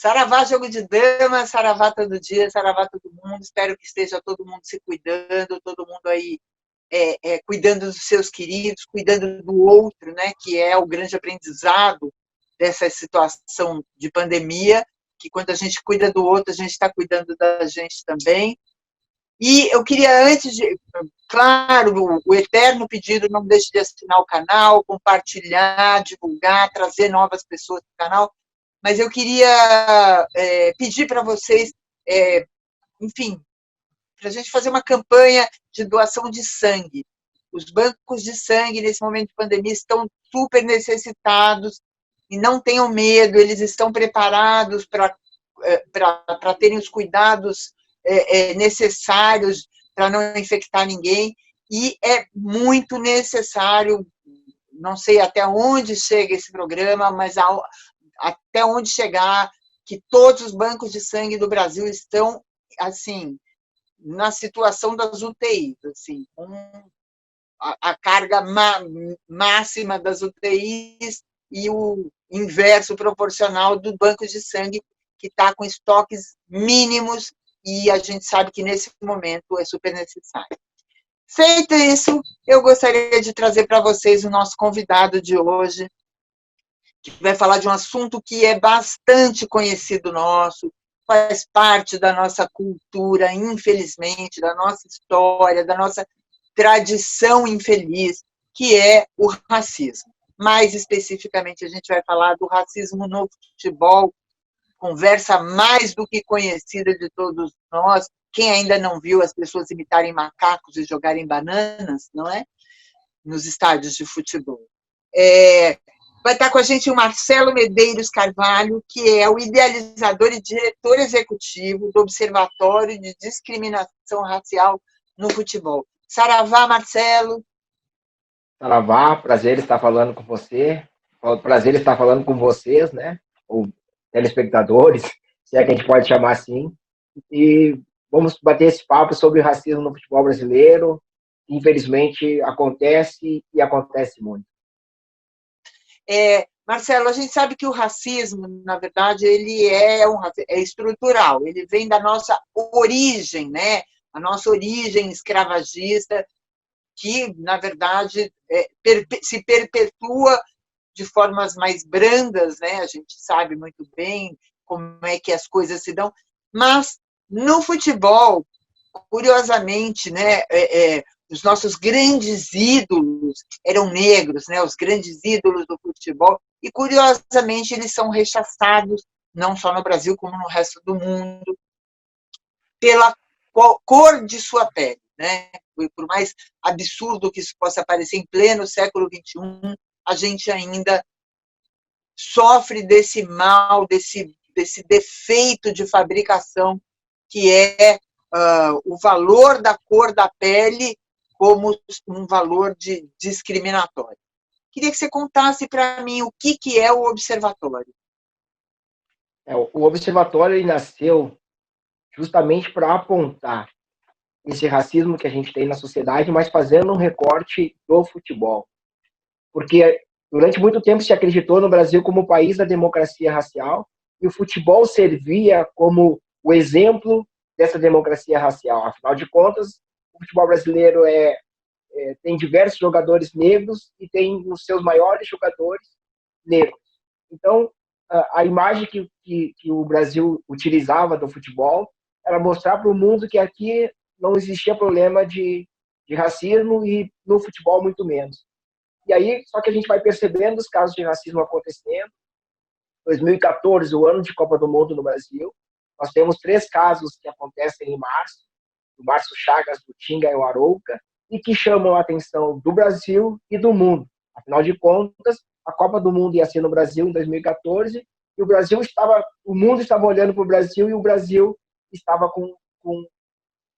Saravá, jogo de dama, saravá todo dia, saravá todo mundo. Espero que esteja todo mundo se cuidando, todo mundo aí cuidando dos seus queridos, cuidando do outro, né? Que é o grande aprendizado dessa situação de pandemia, que quando a gente cuida do outro, a gente está cuidando da gente também. E eu queria, antes de, claro, o eterno pedido, não deixe de assinar o canal, compartilhar, divulgar, trazer novas pessoas para o canal, mas eu queria pedir para vocês, enfim, para a gente fazer uma campanha de doação de sangue. Os bancos de sangue, nesse momento de pandemia, estão super necessitados, e não tenham medo, eles estão preparados para terem os cuidados necessários para não infectar ninguém, e é muito necessário, não sei até onde chega esse programa, mas até onde chegar, que todos os bancos de sangue do Brasil estão, assim, na situação das UTIs, assim, com a carga máxima das UTIs e o inverso proporcional do banco de sangue, que está com estoques mínimos, e a gente sabe que nesse momento é super necessário. Feito isso, eu gostaria de trazer para vocês o nosso convidado de hoje, que vai falar de um assunto que é bastante conhecido nosso, faz parte da nossa cultura, infelizmente, da nossa história, da nossa tradição infeliz, que é o racismo. Mais especificamente, a gente vai falar do racismo no futebol, conversa mais do que conhecida de todos nós. Quem ainda não viu as pessoas imitarem macacos e jogarem bananas, não é? Nos estádios de futebol. Vai estar com a gente o Marcelo Medeiros Carvalho, que é o idealizador e diretor executivo do Observatório de Discriminação Racial no Futebol. Saravá, Marcelo. Saravá, prazer estar falando com você, prazer estar falando com vocês, né, ou telespectadores, se é que a gente pode chamar assim, e vamos bater esse papo sobre racismo no futebol brasileiro. Infelizmente acontece e acontece muito. Marcelo, a gente sabe que o racismo, na verdade, ele é estrutural, ele vem da nossa origem, né? A nossa origem escravagista, que, na verdade, se perpetua de formas mais brandas, né? A gente sabe muito bem como é que as coisas se dão, mas no futebol, curiosamente, né, os nossos grandes ídolos eram negros, né, os grandes ídolos do futebol, e curiosamente eles são rechaçados, não só no Brasil, como no resto do mundo, pela cor de sua pele, né? Por mais absurdo que isso possa parecer, em pleno século XXI, a gente ainda sofre desse mal, desse defeito de fabricação, que é o valor da cor da pele como um valor discriminatório. Queria que você contasse para mim o que é o observatório. O observatório ele nasceu justamente para apontar esse racismo que a gente tem na sociedade, mas fazendo um recorte do futebol. Porque durante muito tempo se acreditou no Brasil como o país da democracia racial, e o futebol servia como o exemplo dessa democracia racial. Afinal de contas, o futebol brasileiro tem diversos jogadores negros e tem os seus maiores jogadores negros. Então, a imagem que o Brasil utilizava do futebol era mostrar para o mundo que aqui não existia problema de racismo, e no futebol muito menos. E aí, só que a gente vai percebendo os casos de racismo acontecendo. 2014, o ano de Copa do Mundo no Brasil, nós temos 3 casos que acontecem em março, o Márcio Chagas, do Tinga e o Arouca, e que chamam a atenção do Brasil e do mundo. Afinal de contas, a Copa do Mundo ia ser no Brasil em 2014, e o mundo estava olhando para o Brasil, e o Brasil estava com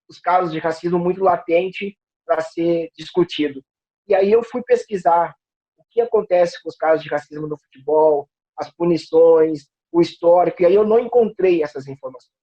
os casos de racismo muito latente para ser discutido. E aí eu fui pesquisar o que acontece com os casos de racismo no futebol, as punições, o histórico, e aí eu não encontrei essas informações.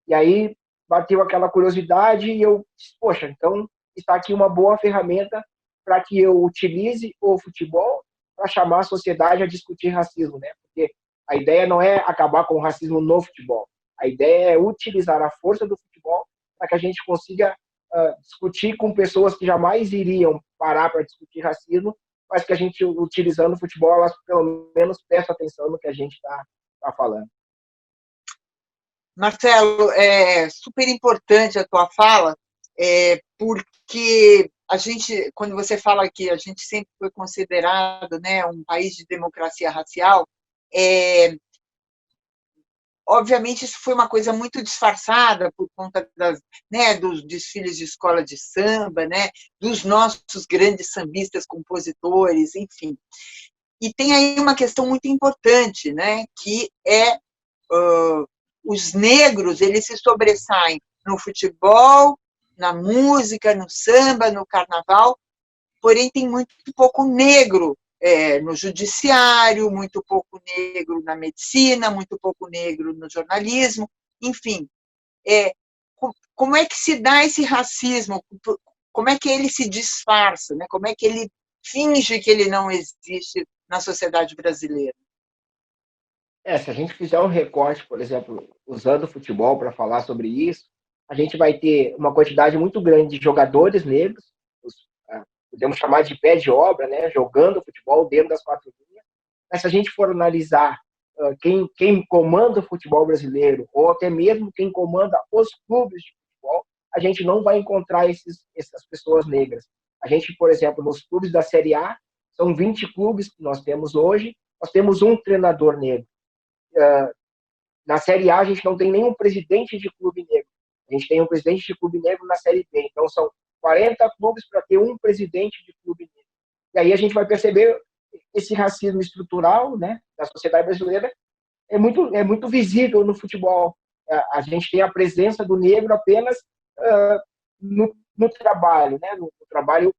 E aí bateu aquela curiosidade e eu disse, poxa, então está aqui uma boa ferramenta para que eu utilize o futebol para chamar a sociedade a discutir racismo, né? Porque A ideia não é acabar com o racismo no futebol. A ideia é utilizar a força do futebol para que a gente consiga discutir com pessoas que jamais iriam parar para discutir racismo, mas que a gente, utilizando o futebol, elas pelo menos prestam atenção no que a gente está falando. Marcelo, é super importante a tua fala, porque a gente, quando você fala que a gente sempre foi considerado, né, um país de democracia racial, obviamente isso foi uma coisa muito disfarçada por conta né, dos desfiles de escola de samba, né, dos nossos grandes sambistas, compositores, enfim. E tem aí uma questão muito importante, né, que é os negros, eles se sobressaem no futebol, na música, no samba, no carnaval, porém tem muito pouco negro no judiciário, muito pouco negro na medicina, muito pouco negro no jornalismo, enfim. Como é que se dá esse racismo? Como é que ele se disfarça? Né? Como é que ele finge que ele não existe na sociedade brasileira? Se a gente fizer um recorte, por exemplo, usando o futebol para falar sobre isso, a gente vai ter uma quantidade muito grande de jogadores negros, podemos chamar de pé de obra, né, jogando futebol dentro das quatro linhas. Mas se a gente for analisar quem comanda o futebol brasileiro, ou até mesmo quem comanda os clubes de futebol, a gente não vai encontrar essas pessoas negras. A gente, por exemplo, nos clubes da Série A, são 20 clubes que nós temos hoje, nós temos um treinador negro. Na Série A, a gente não tem nenhum presidente de clube negro. A gente tem um presidente de clube negro na Série B. Então, são 40 clubes para ter um presidente de clube negro. E aí a gente vai perceber esse racismo estrutural, né, da sociedade brasileira é muito visível no futebol. A gente tem a presença do negro apenas no trabalho, né, no trabalho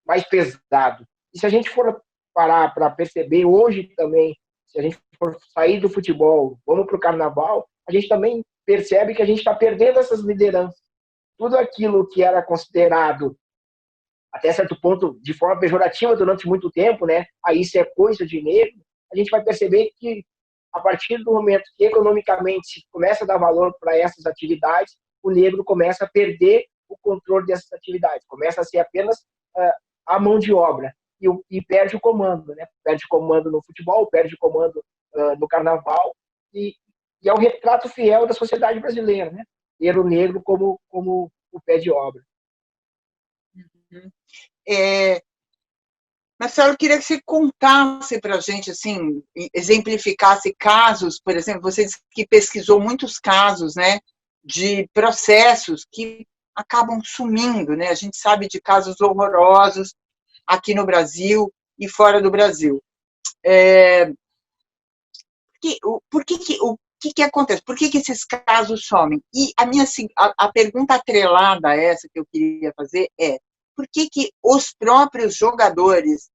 mais pesado. E se a gente for parar para perceber hoje também, se a gente for sair do futebol, vamos para o carnaval, a gente também percebe que a gente está perdendo essas lideranças. Tudo aquilo que era considerado, até certo ponto, de forma pejorativa durante muito tempo, né? Aí isso é coisa de negro, a gente vai perceber que, a partir do momento que economicamente se começa a dar valor para essas atividades, o negro começa a perder o controle dessas atividades, começa a ser apenas a mão de obra e perde o comando, né? Perde o comando no futebol, perde o comando no carnaval e é o retrato fiel da sociedade brasileira, né? Ter o negro como o pé de obra. Marcelo, eu queria que você contasse para a gente, assim, exemplificasse casos, por exemplo, você disse que pesquisou muitos casos, né, de processos que acabam sumindo, né? A gente sabe de casos horrorosos aqui no Brasil e fora do Brasil. O que acontece? Por que esses casos somem? E a pergunta atrelada a essa que eu queria fazer é: por que os próprios jogadores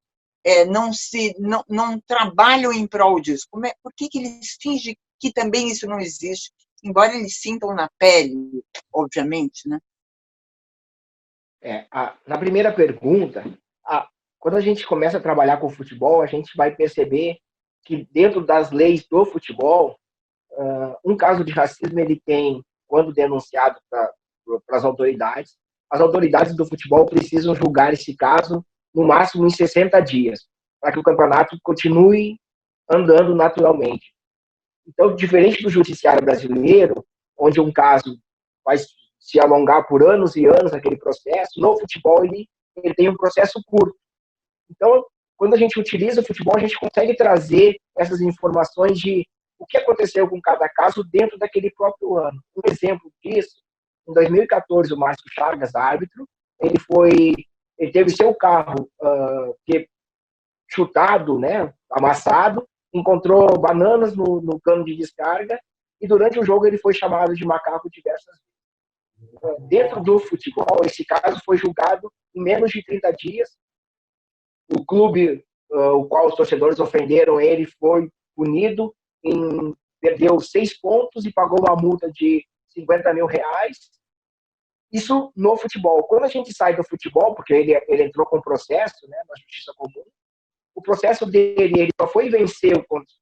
não trabalham em prol disso? Por que eles fingem que também isso não existe, embora eles sintam na pele, obviamente, né? Na primeira pergunta, quando a gente começa a trabalhar com futebol, a gente vai perceber que dentro das leis do futebol, um caso de racismo ele tem, quando denunciado para as autoridades do futebol precisam julgar esse caso no máximo em 60 dias, para que o campeonato continue andando naturalmente. Então, diferente do judiciário brasileiro, onde um caso vai se alongar por anos e anos aquele processo, no futebol ele tem um processo curto. Então, quando a gente utiliza o futebol, a gente consegue trazer essas informações de o que aconteceu com cada caso dentro daquele próprio ano. Um exemplo disso, em 2014, o Márcio Chagas, árbitro, ele teve seu carro chutado, né, amassado, encontrou bananas no cano de descarga e durante o jogo ele foi chamado de macaco diversas vezes. Dentro do futebol, esse caso foi julgado em menos de 30 dias. O clube, o qual os torcedores ofenderam ele, foi punido, perdeu 6 pontos e pagou uma multa de 50 mil reais. Isso no futebol. Quando a gente sai do futebol, porque ele entrou com processo, né, na justiça comum, o processo dele, ele só foi vencer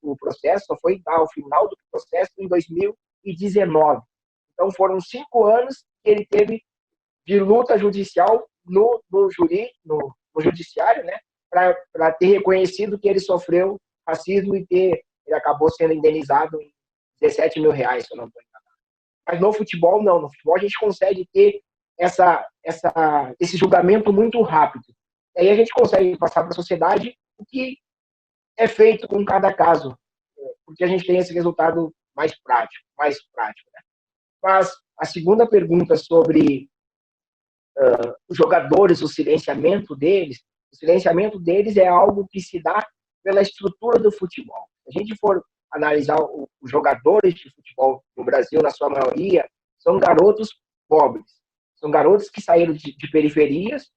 o processo, só foi dar o final do processo em 2019. Então, foram 5 anos que ele teve de luta judicial no judiciário, né, para ter reconhecido que ele sofreu racismo e ele acabou sendo indenizado em R$ 17.000, se eu não estou enganado. Mas no futebol, não. No futebol, a gente consegue ter esse julgamento muito rápido. E aí a gente consegue passar para a sociedade o que é feito com cada caso, porque a gente tem esse resultado mais prático. Né? Mas a segunda pergunta sobre os jogadores, o silenciamento deles é algo que se dá pela estrutura do futebol. Se a gente for analisar os jogadores de futebol no Brasil, na sua maioria, são garotos pobres. São garotos que saíram de periferias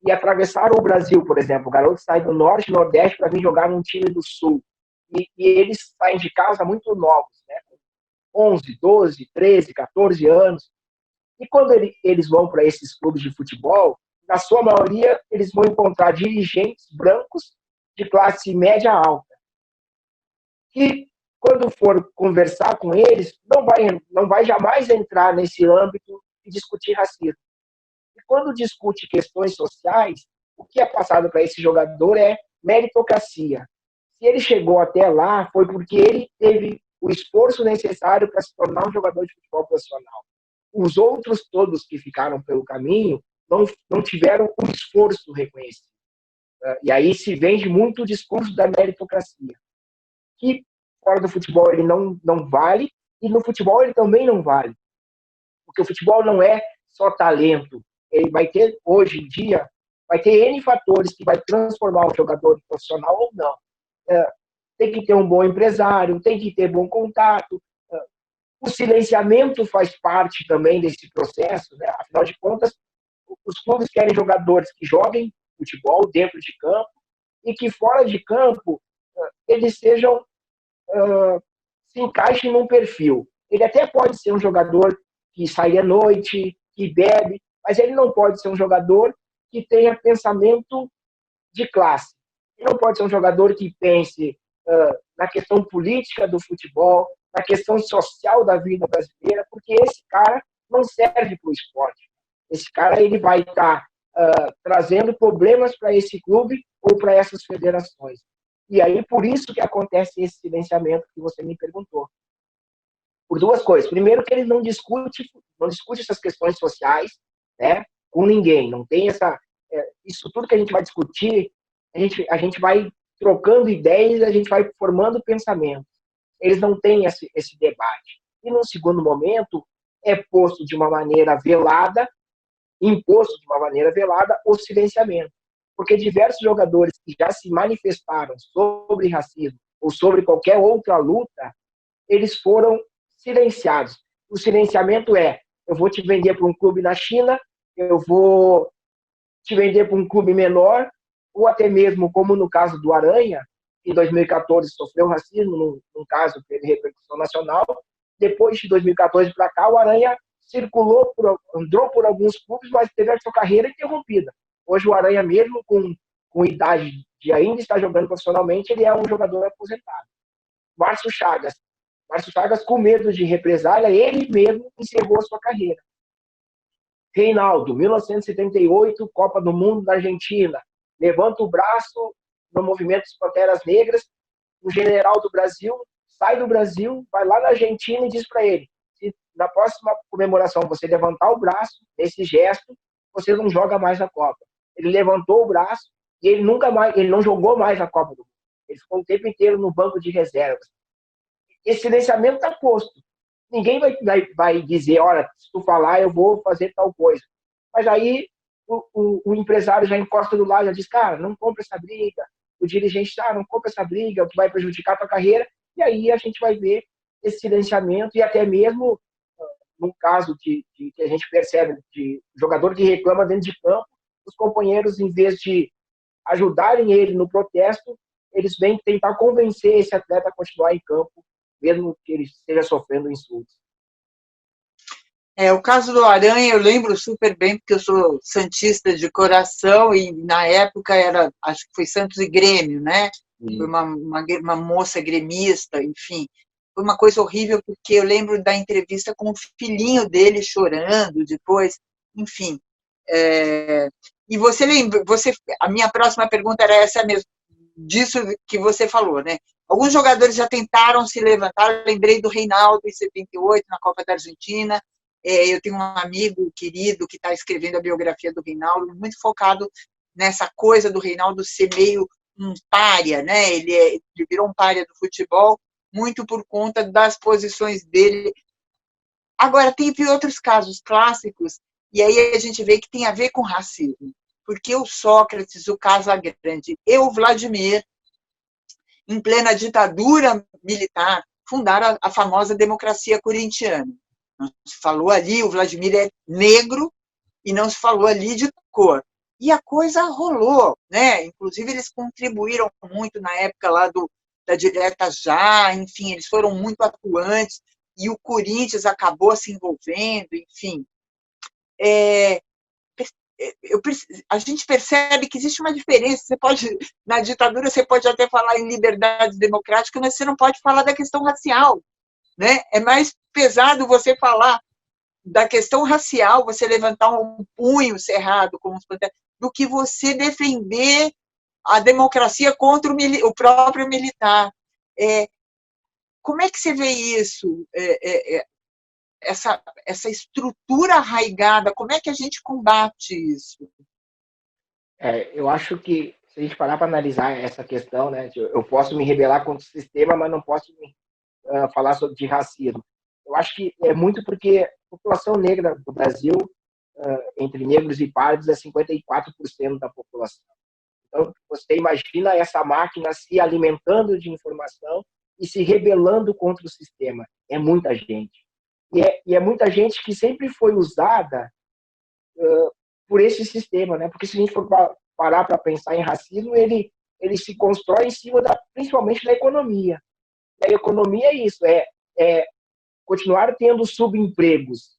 e atravessaram o Brasil, por exemplo. O garoto sai do Norte e Nordeste para vir jogar num time do Sul. E eles saem de casa muito novos, né? 11, 12, 13, 14 anos. E quando eles vão para esses clubes de futebol, na sua maioria, eles vão encontrar dirigentes brancos de classe média alta. Que, quando for conversar com eles, não vai jamais entrar nesse âmbito e discutir racismo. E quando discute questões sociais, o que é passado para esse jogador é meritocracia. Se ele chegou até lá, foi porque ele teve o esforço necessário para se tornar um jogador de futebol profissional. Os outros todos que ficaram pelo caminho não tiveram o esforço reconhecido. E aí se vende muito o discurso da meritocracia, que fora do futebol ele não vale, e no futebol ele também não vale. Porque o futebol não é só talento. Ele vai ter, hoje em dia, vai ter N fatores que vai transformar o jogador profissional ou não. Tem que ter um bom empresário, tem que ter bom contato. O silenciamento faz parte também desse processo, né? Afinal de contas, os clubes querem jogadores que joguem futebol dentro de campo e que fora de campo eles se encaixem num perfil. Ele até pode ser um jogador que sai à noite, que bebe, mas ele não pode ser um jogador que tenha pensamento de classe. Ele não pode ser um jogador que pense na questão política do futebol, na questão social da vida brasileira, porque esse cara não serve para o esporte. Esse cara ele vai estar trazendo problemas para esse clube ou para essas federações. E aí, por isso que acontece esse silenciamento que você me perguntou. Por duas coisas. Primeiro, que ele não discute essas questões sociais, né, com ninguém. Não tem isso tudo que a gente vai discutir, a gente vai trocando ideias, a gente vai formando pensamentos. Eles não têm esse debate. E, num segundo momento, é imposto de uma maneira velada o silenciamento. Porque diversos jogadores que já se manifestaram sobre racismo ou sobre qualquer outra luta, eles foram silenciados. O silenciamento eu vou te vender para um clube na China, eu vou te vender para um clube menor, ou até mesmo, como no caso do Aranha, que em 2014 sofreu racismo, num caso que teve repercussão nacional. Depois de 2014 para cá, o Aranha andou por alguns clubes, mas teve a sua carreira interrompida. Hoje o Aranha, mesmo com idade de ainda estar jogando profissionalmente, ele é um jogador aposentado. Márcio Chagas, com medo de represália, ele mesmo encerrou a sua carreira. Reinaldo, 1978, Copa do Mundo da Argentina, levanta o braço no movimento dos Panteras Negras, o general do Brasil sai do Brasil, vai lá na Argentina e diz para ele: se na próxima comemoração você levantar o braço, esse gesto, você não joga mais a Copa. Ele levantou o braço e ele não jogou mais a Copa do Mundo. Ele ficou o tempo inteiro no banco de reservas. Esse silenciamento está posto. Ninguém vai dizer: olha, se tu falar, eu vou fazer tal coisa. Mas aí o empresário já encosta do lado, já diz: cara, não compra essa briga. O dirigente, não compra essa briga, que vai prejudicar a tua carreira. E aí a gente vai ver esse silenciamento e até mesmo, no caso que a gente percebe de jogador que reclama dentro de campo, os companheiros, em vez de ajudarem ele no protesto, eles vêm tentar convencer esse atleta a continuar em campo, mesmo que ele esteja sofrendo insultos. O caso do Aranha eu lembro super bem, porque eu sou santista de coração e na época acho que foi Santos e Grêmio, né? Foi uma moça gremista, enfim. Foi uma coisa horrível, porque eu lembro da entrevista com o filhinho dele chorando depois, enfim. E você lembra, a minha próxima pergunta era essa mesmo, disso que você falou, né? Alguns jogadores já tentaram se levantar, lembrei do Reinaldo em 78, na Copa da Argentina. Eu tenho um amigo querido que está escrevendo a biografia do Reinaldo, muito focado nessa coisa do Reinaldo ser meio um pária, né? Ele virou um pária do futebol, muito por conta das posições dele. Agora, teve outros casos clássicos, e aí a gente vê que tem a ver com racismo, porque o Sócrates, o Casagrande e o Vladimir, em plena ditadura militar, fundaram a famosa democracia corintiana. Não se falou ali, o Vladimir é negro, e não se falou ali de cor. E a coisa rolou, né? Inclusive, eles contribuíram muito na época lá da Direta Já, enfim, eles foram muito atuantes, e o Corinthians acabou se envolvendo, enfim. A gente percebe que existe uma diferença. Na ditadura, você pode até falar em liberdade democrática, mas você não pode falar da questão racial, né? É mais pesado você falar da questão racial, você levantar um punho cerrado, do que você defender a democracia contra o próprio militar. Como é que você vê isso? Essa estrutura arraigada, como é que a gente combate isso? Eu acho que, se a gente parar para analisar essa questão, né, eu posso me rebelar contra o sistema, mas não posso falar de racismo. Eu acho que é muito porque a população negra do Brasil, entre negros e pardos, é 54% da população. Então, você imagina essa máquina se alimentando de informação e se rebelando contra o sistema. É muita gente. E é muita gente que sempre foi usada por esse sistema, né? Porque se a gente for parar para pensar em racismo, ele se constrói em cima principalmente da economia. E a economia é isso, é continuar tendo subempregos,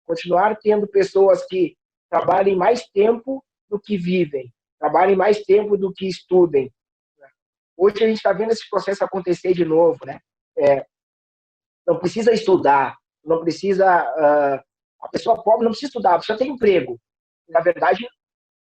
continuar tendo pessoas que trabalhem mais tempo do que vivem, trabalhem mais tempo do que estudem. Hoje a gente está vendo esse processo acontecer de novo, né? Não precisa estudar, não precisa a pessoa pobre não precisa estudar, precisa ter emprego. Na verdade,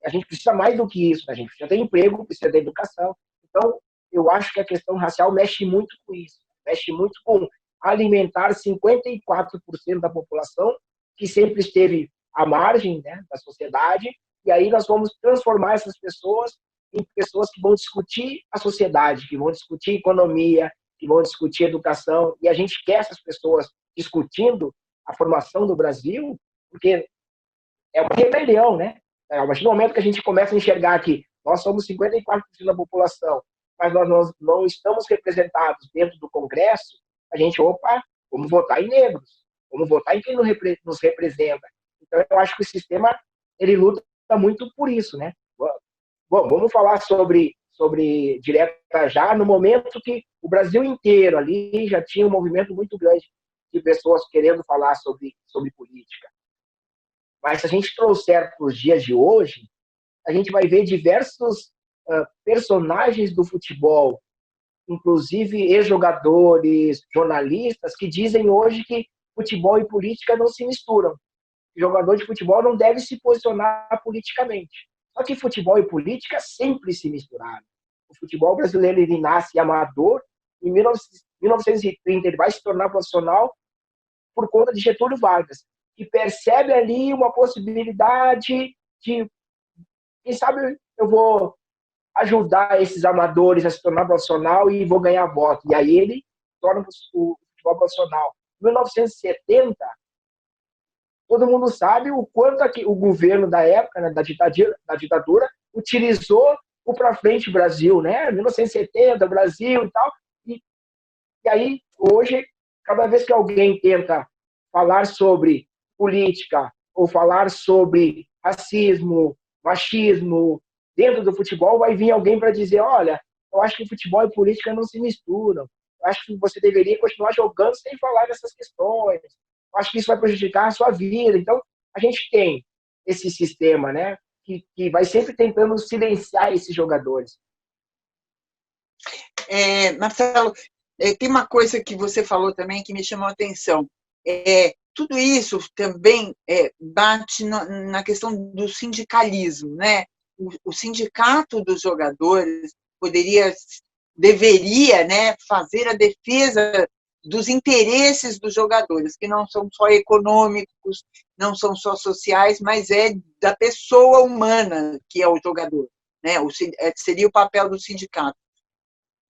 a gente precisa mais do que isso, né? A gente precisa ter emprego, precisa ter educação. Então, eu acho que a questão racial mexe muito com isso, mexe muito com alimentar 54% da população que sempre esteve à margem, né, da sociedade, e aí nós vamos transformar essas pessoas em pessoas que vão discutir a sociedade, que vão discutir economia, que vão discutir educação, e a gente quer essas pessoas discutindo a formação do Brasil, porque é uma rebelião, né? A partir do momento que a gente começa a enxergar que nós somos 54% da população, mas nós não estamos representados dentro do Congresso, a gente, vamos votar em negros, vamos votar em quem nos representa. Então, eu acho que o sistema, ele luta muito por isso, né? Bom, vamos falar sobre Direta Já, no momento que o Brasil inteiro ali já tinha um movimento muito grande de pessoas querendo falar sobre política. Mas se a gente trouxer para os dias de hoje, a gente vai ver diversos personagens do futebol, inclusive ex-jogadores, jornalistas, que dizem hoje que futebol e política não se misturam. O jogador de futebol não deve se posicionar politicamente. Só que futebol e política sempre se misturaram. O futebol brasileiro ele nasce amador, em 1930 ele vai se tornar profissional por conta de Getúlio Vargas, que percebe ali uma possibilidade de, quem sabe, eu vou ajudar esses amadores a se tornar profissional e vou ganhar voto. E aí ele torna o futebol profissional. Em 1970, todo mundo sabe o quanto o governo da época, né, da ditadura, utilizou o Pra Frente Brasil, né? 1970, Brasil e tal. E aí, hoje, cada vez que alguém tenta falar sobre política ou falar sobre racismo, machismo dentro do futebol, vai vir alguém para dizer, olha, eu acho que futebol e política não se misturam. Eu acho que você deveria continuar jogando sem falar dessas questões. acho que isso vai prejudicar a sua vida. Então, a gente tem esse sistema, né, que vai sempre tentando silenciar esses jogadores. Marcelo, tem uma coisa que você falou também que me chamou a atenção. Tudo isso também bate na questão do sindicalismo, né? O sindicato dos jogadores deveria, né, fazer a defesa dos interesses dos jogadores, que não são só econômicos, não são só sociais, mas da pessoa humana que é o jogador, né? Seria o papel do sindicato.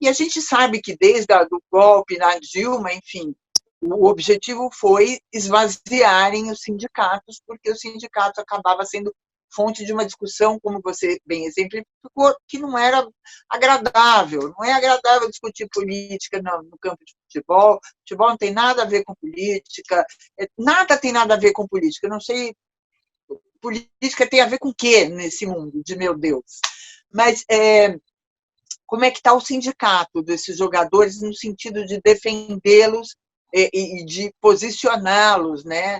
E a gente sabe que desde o golpe na Dilma, enfim, o objetivo foi esvaziarem os sindicatos, porque os sindicatos acabavam sendo fonte de uma discussão, como você bem exemplificou, que não era agradável. Não é agradável discutir política no campo de futebol. Futebol não tem nada a ver com política. Nada tem nada a ver com política. Eu não sei, política tem a ver com o quê nesse mundo, de meu Deus? Mas como é que está o sindicato desses jogadores no sentido de defendê-los e de posicioná-los, né?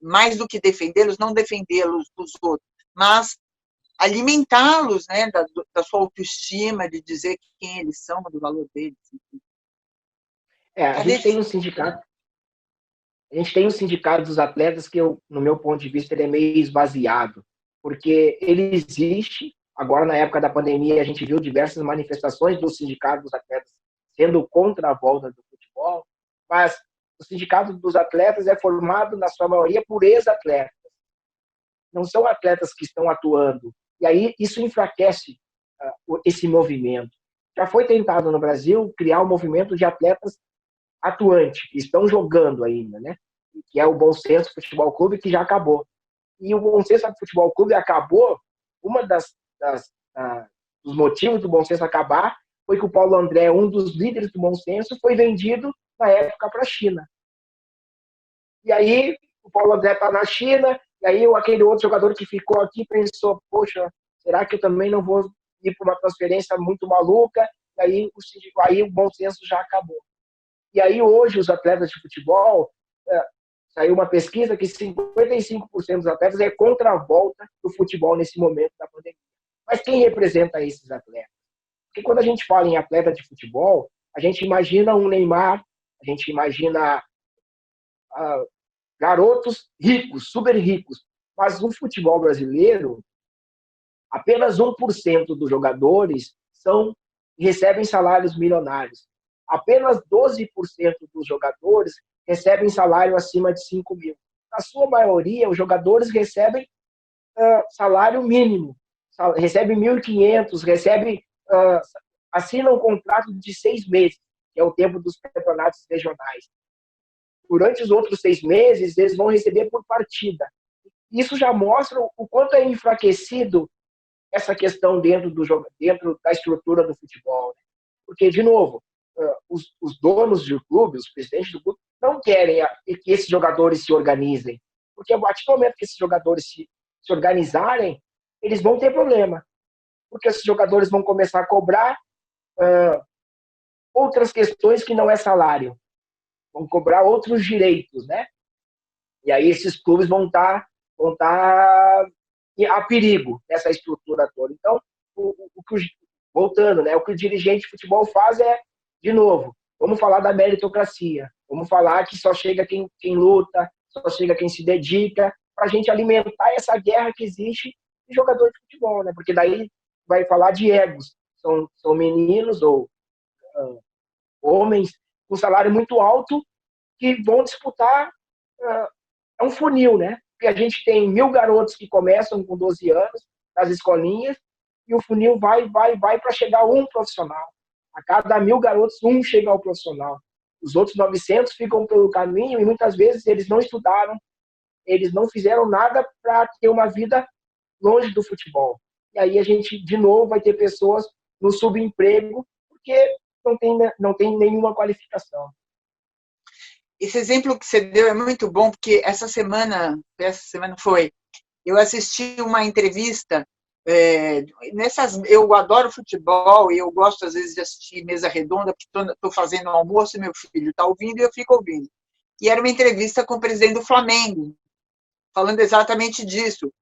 Mais do que defendê-los, não defendê-los dos outros, mas alimentá-los, né, da sua autoestima, de dizer quem eles são, do valor deles. A gente tem um sindicato dos atletas que, no meu ponto de vista, ele é meio esvaziado, porque ele existe. Agora, na época da pandemia, a gente viu diversas manifestações do sindicato dos atletas sendo contra a volta do futebol, mas o sindicato dos atletas é formado, na sua maioria, por ex-atletas. Não são atletas que estão atuando. E aí isso enfraquece esse movimento. Já foi tentado no Brasil criar um movimento de atletas atuantes, que estão jogando ainda, né? Que é o Bom Senso Futebol Clube, que já acabou. E o Bom Senso Futebol Clube acabou, uma dos motivos do Bom Senso acabar foi que o Paulo André, um dos líderes do Bom Senso, foi vendido na época para a China. E aí o Paulo André está na China, e aí aquele outro jogador que ficou aqui pensou, poxa, será que eu também não vou ir para uma transferência muito maluca? E aí o Bom Senso já acabou. E aí hoje os atletas de futebol, saiu uma pesquisa que 55% dos atletas é contra a volta do futebol nesse momento da pandemia. Mas quem representa esses atletas? Porque quando a gente fala em atleta de futebol, a gente imagina um Neymar, a gente imagina garotos ricos, super ricos. Mas no futebol brasileiro, apenas 1% dos jogadores recebem salários milionários. Apenas 12% dos jogadores recebem salário acima de 5 mil. Na sua maioria, os jogadores recebem salário mínimo. Recebem 1.500, assinam um contrato de 6 meses, que é o tempo dos campeonatos regionais. Durante os outros 6 meses, eles vão receber por partida. Isso já mostra o quanto é enfraquecido essa questão dentro da estrutura do futebol. Né? Porque, de novo, os donos do clube, os presidentes do clube, não querem que esses jogadores se organizem. Porque a partir do momento que esses jogadores se organizarem, eles vão ter problema. Porque esses jogadores vão começar a cobrar outras questões que não é salário. Vão cobrar outros direitos, né? E aí esses clubes vão estar a perigo nessa estrutura toda. Então, voltando, né? O que o dirigente de futebol faz de novo, vamos falar da meritocracia. Vamos falar que só chega quem luta, só chega quem se dedica, para a gente alimentar essa guerra que existe de jogador de futebol, né? Porque daí vai falar de egos. São meninos ou homens com salário muito alto que vão disputar. É um funil, né? Porque a gente tem 1.000 garotos que começam com 12 anos nas escolinhas e o funil vai para chegar um profissional. A cada 1.000 garotos, um chega ao profissional. Os outros 900 ficam pelo caminho e muitas vezes eles não estudaram, eles não fizeram nada para ter uma vida longe do futebol. E aí a gente, de novo, vai ter pessoas no subemprego porque não tem nenhuma qualificação. Esse exemplo que você deu é muito bom, porque essa semana eu assisti uma entrevista, eu adoro futebol e eu gosto às vezes de assistir mesa redonda, porque estou fazendo almoço e meu filho está ouvindo e eu fico ouvindo. e era uma entrevista com o presidente do Flamengo, falando exatamente disso.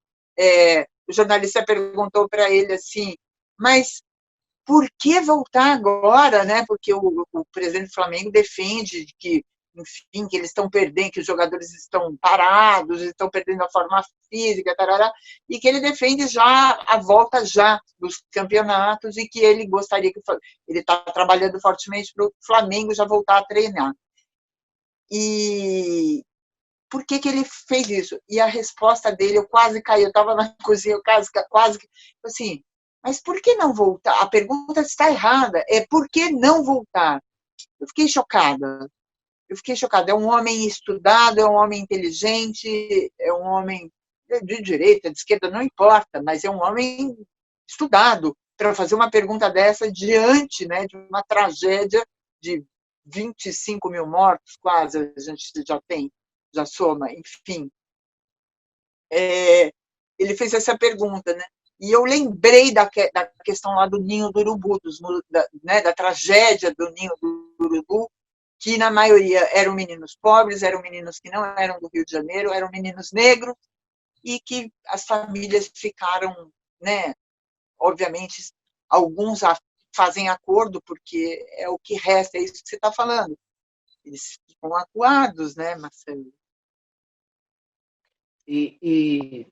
O jornalista perguntou para ele assim, mas por que voltar agora, né? Porque o presidente do Flamengo defende que, enfim, que eles estão perdendo, que os jogadores estão parados, estão perdendo a forma física, tarará, e que ele defende já a volta já dos campeonatos e que ele gostaria que ele está trabalhando fortemente para o Flamengo já voltar a treinar. E por que ele fez isso? E a resposta dele, eu quase caí, eu estava na cozinha, eu quase assim, mas por que não voltar? A pergunta está errada, é por que não voltar? Eu fiquei chocada. É um homem estudado, é um homem inteligente, é um homem de direita, de esquerda, não importa, mas é um homem estudado para fazer uma pergunta dessa diante, né, de uma tragédia de 25 mil mortos, quase, a gente já soma, enfim. Ele fez essa pergunta, né? E eu lembrei da questão lá do ninho do urubu, da tragédia do ninho do urubu, que na maioria eram meninos pobres, eram meninos que não eram do Rio de Janeiro, eram meninos negros, e que as famílias ficaram, né? Obviamente, alguns fazem acordo, porque é o que resta, é isso que você está falando. Eles ficam acuados, né, Marcelo? E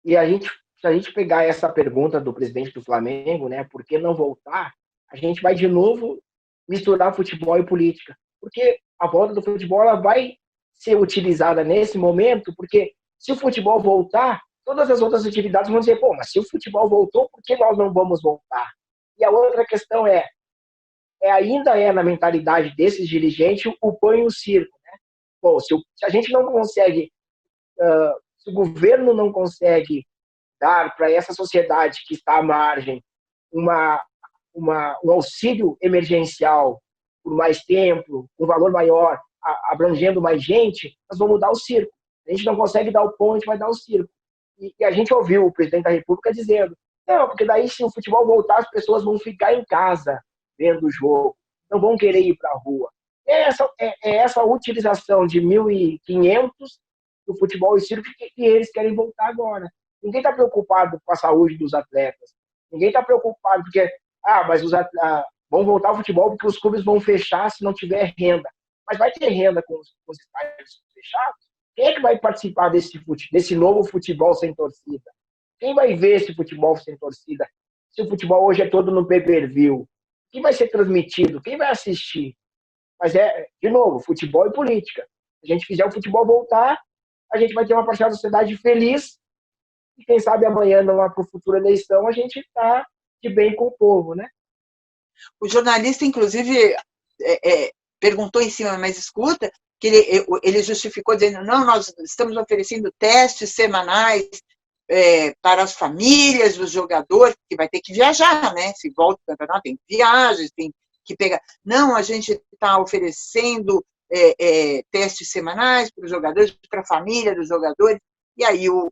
se a gente pegar essa pergunta do presidente do Flamengo, né, por que não voltar, a gente vai de novo misturar futebol e política. Porque a volta do futebol ela vai ser utilizada nesse momento, porque se o futebol voltar, todas as outras atividades vão dizer, pô, mas se o futebol voltou, por que nós não vamos voltar? E a outra questão ainda é na mentalidade desses dirigentes o pão e o circo. Né? Bom, se a gente não consegue, se o governo não consegue dar para essa sociedade que está à margem um auxílio emergencial por mais tempo, um valor maior, abrangendo mais gente, nós vamos dar o circo. A gente não consegue dar o pão, a gente vai dar o circo. E a gente ouviu o presidente da República dizendo, não, porque daí se o futebol voltar, as pessoas vão ficar em casa vendo o jogo, não vão querer ir para a rua. Essa utilização de 1.500 do futebol e circo que eles querem voltar agora. Ninguém está preocupado com a saúde dos atletas. Ninguém está preocupado porque, mas vão voltar ao futebol porque os clubes vão fechar se não tiver renda. Mas vai ter renda com os estádios fechados? Quem é que vai participar desse novo futebol sem torcida? Quem vai ver esse futebol sem torcida? Se o futebol hoje é todo no pay-per-view, quem vai ser transmitido? Quem vai assistir? Mas de novo, futebol e política. Se a gente fizer o futebol voltar, a gente vai ter uma parcela da sociedade feliz e quem sabe amanhã, numa futura eleição, a gente está de bem com o povo, né? O jornalista, inclusive, perguntou em cima, mas escuta, que ele justificou dizendo, não, nós estamos oferecendo testes semanais para as famílias dos jogadores, que vai ter que viajar, né? Se volta o campeonato, tem viagens, tem que pegar. Não, a gente está oferecendo testes semanais para os jogadores, para a família dos jogadores. E aí o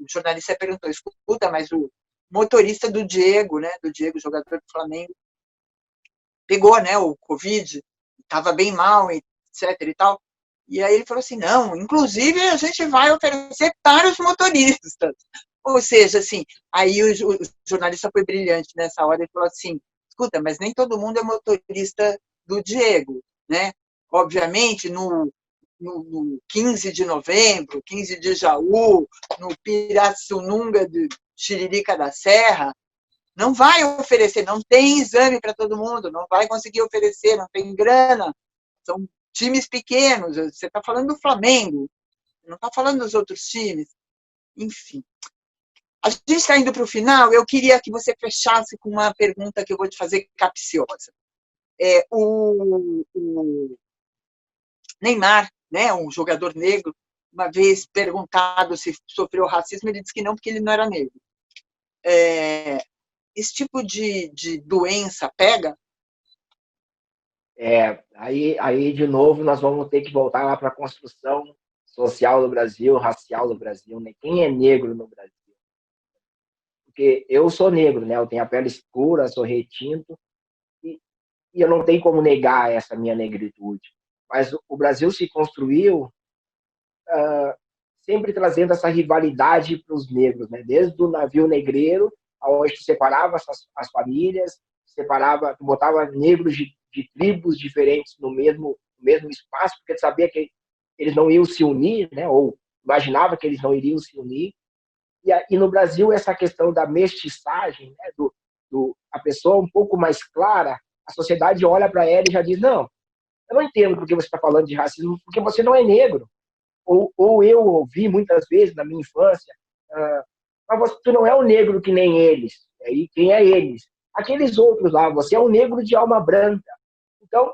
jornalista perguntou, escuta, mas o motorista do Diego, né? Do Diego, jogador do Flamengo, pegou, né, o Covid, estava bem mal, etc e tal. E aí ele falou assim, não, inclusive a gente vai oferecer para os motoristas. Ou seja, assim, aí o jornalista foi brilhante nessa hora, ele falou assim, escuta, mas nem todo mundo é motorista do Diego, né? Obviamente, no 15 de novembro, 15 de Jaú, no Pirassununga de Tiririca da Serra, não vai oferecer, não tem exame para todo mundo, não vai conseguir oferecer, não tem grana, são times pequenos, você está falando do Flamengo, não está falando dos outros times, enfim. A gente está indo para o final, eu queria que você fechasse com uma pergunta que eu vou te fazer capciosa. O Neymar, né, um jogador negro, uma vez perguntado se sofreu racismo, ele disse que não, porque ele não era negro. Esse tipo de doença pega? Aí, de novo, nós vamos ter que voltar lá para a construção social do Brasil, racial do Brasil, né? Quem é negro no Brasil? Porque eu sou negro, né? Eu tenho a pele escura, sou retinto, e eu não tenho como negar essa minha negritude. mas o Brasil se construiu sempre trazendo essa rivalidade para os negros, né? Desde o navio negreiro, onde separava as famílias, botava negros de tribos diferentes no mesmo espaço, porque sabia que eles não iam se unir, né? Ou imaginava que eles não iriam se unir. E no Brasil, essa questão da mestiçagem, né? A pessoa um pouco mais clara, a sociedade olha para ela e já diz, não, eu não entendo por que você está falando de racismo, porque você não é negro. Ou eu ouvi muitas vezes na minha infância, mas tu não é um negro que nem eles. E quem é eles? Aqueles outros lá, você é um negro de alma branca. Então,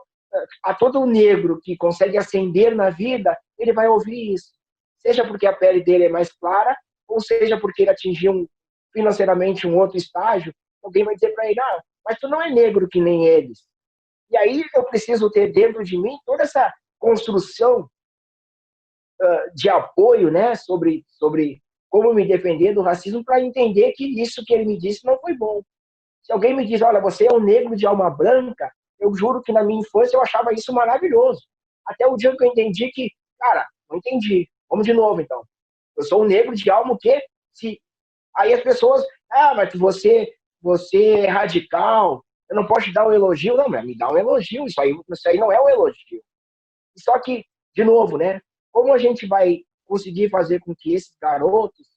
a todo negro que consegue ascender na vida, ele vai ouvir isso. Seja porque a pele dele é mais clara, ou seja porque ele atingiu financeiramente um outro estágio, alguém vai dizer para ele, mas tu não é negro que nem eles. E aí eu preciso ter dentro de mim toda essa construção de apoio, né, sobre como me defender do racismo, para entender que isso que ele me disse não foi bom. Se alguém me diz, olha, você é um negro de alma branca, eu juro que na minha infância eu achava isso maravilhoso. Até o dia que eu entendi que, cara, não entendi. Vamos de novo, então. Eu sou um negro de alma o quê? Aí as pessoas, mas você é radical, eu não posso te dar um elogio. Não, mas me dá um elogio, isso aí não é um elogio. Só que, de novo, né? Como a gente vai conseguir fazer com que esses garotos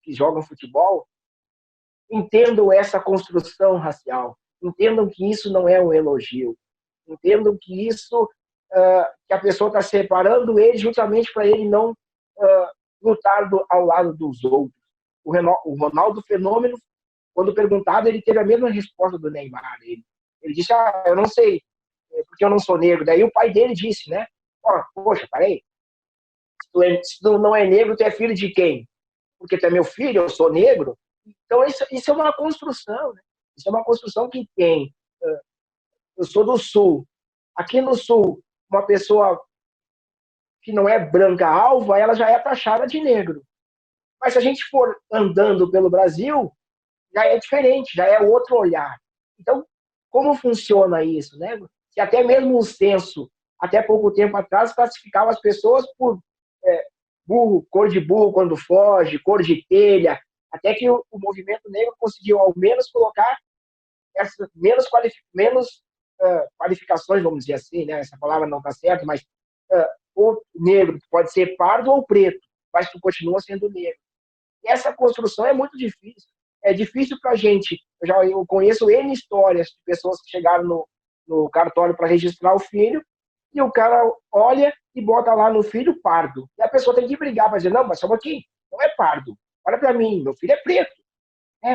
que jogam futebol entendam essa construção racial, entendam que isso não é um elogio, entendam que isso, que a pessoa está separando ele justamente para ele não lutar ao lado dos outros. O Ronaldo Fenômeno, quando perguntado, ele teve a mesma resposta do Neymar. Ele disse, eu não sei, porque eu não sou negro. Daí o pai dele disse, né? Poxa, peraí, se tu não é negro, tu é filho de quem? Porque tu é meu filho, eu sou negro. Então, isso é uma construção, né? Isso é uma construção que tem. Eu sou do Sul. Aqui no Sul, uma pessoa que não é branca alva, ela já é taxada de negro. Mas se a gente for andando pelo Brasil, já é diferente, já é outro olhar. Então, como funciona isso, né? Se até mesmo o censo, até pouco tempo atrás, classificava as pessoas por burro, cor de burro quando foge, cor de telha, até que o movimento negro conseguiu ao menos colocar essas menos qualificações, vamos dizer assim, né? Essa palavra não está certa, mas o negro pode ser pardo ou preto, mas tu continua sendo negro. E essa construção é muito difícil. É difícil para a gente. Eu conheço N histórias de pessoas que chegaram no cartório para registrar o filho e o cara olha e bota lá no filho pardo. E a pessoa tem que brigar para dizer, não, mas só um pouquinho, não é pardo. Olha para mim, meu filho é preto.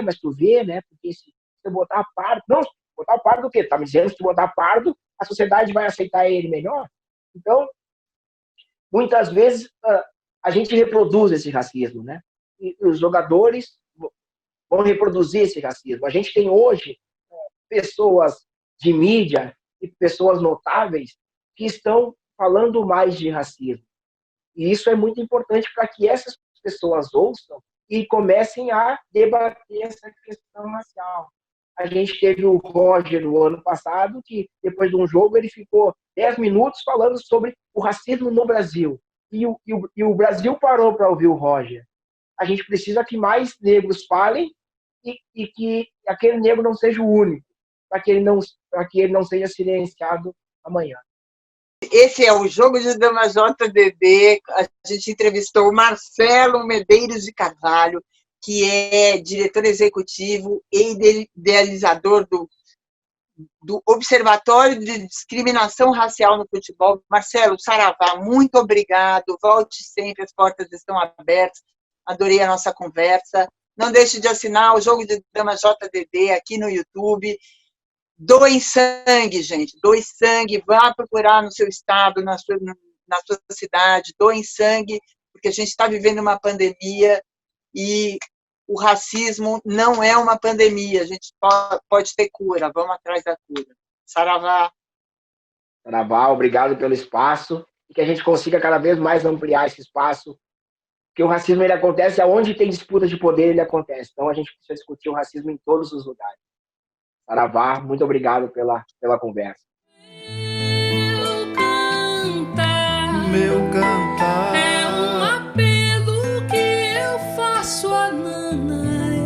Mas tu vê, né? Porque se eu botar pardo... Não, botar pardo o quê? Tá me dizendo que se tu botar pardo, a sociedade vai aceitar ele melhor? Então, muitas vezes, a gente reproduz esse racismo, né? E os jogadores vão reproduzir esse racismo. A gente tem hoje pessoas de mídia e pessoas notáveis que estão falando mais de racismo. E isso é muito importante para que essas pessoas ouçam e comecem a debater essa questão racial. A gente teve o Roger no ano passado, que depois de um jogo ele ficou 10 minutos falando sobre o racismo no Brasil. E o Brasil parou para ouvir o Roger. A gente precisa que mais negros falem e que aquele negro não seja o único, para que ele não seja silenciado amanhã. Esse é o Jogo de Damas JDD. A gente entrevistou o Marcelo Medeiros de Carvalho, que é diretor executivo e idealizador do Observatório de Discriminação Racial no Futebol. Marcelo, saravá, muito obrigado. Volte sempre, as portas estão abertas. Adorei a nossa conversa. Não deixe de assinar o Jogo de Damas JDD aqui no YouTube. Doem sangue, gente. Doem sangue. Vá procurar no seu estado, na sua cidade. Doem sangue, porque a gente está vivendo uma pandemia e o racismo não é uma pandemia. A gente pode ter cura. Vamos atrás da cura. Saravá. Saravá, obrigado pelo espaço e que a gente consiga cada vez mais ampliar esse espaço, porque o racismo ele acontece aonde tem disputa de poder, ele acontece. Então a gente precisa discutir o racismo em todos os lugares. Saravá, muito obrigado pela conversa. meu cantar. É um apelo que eu faço a Nanaê.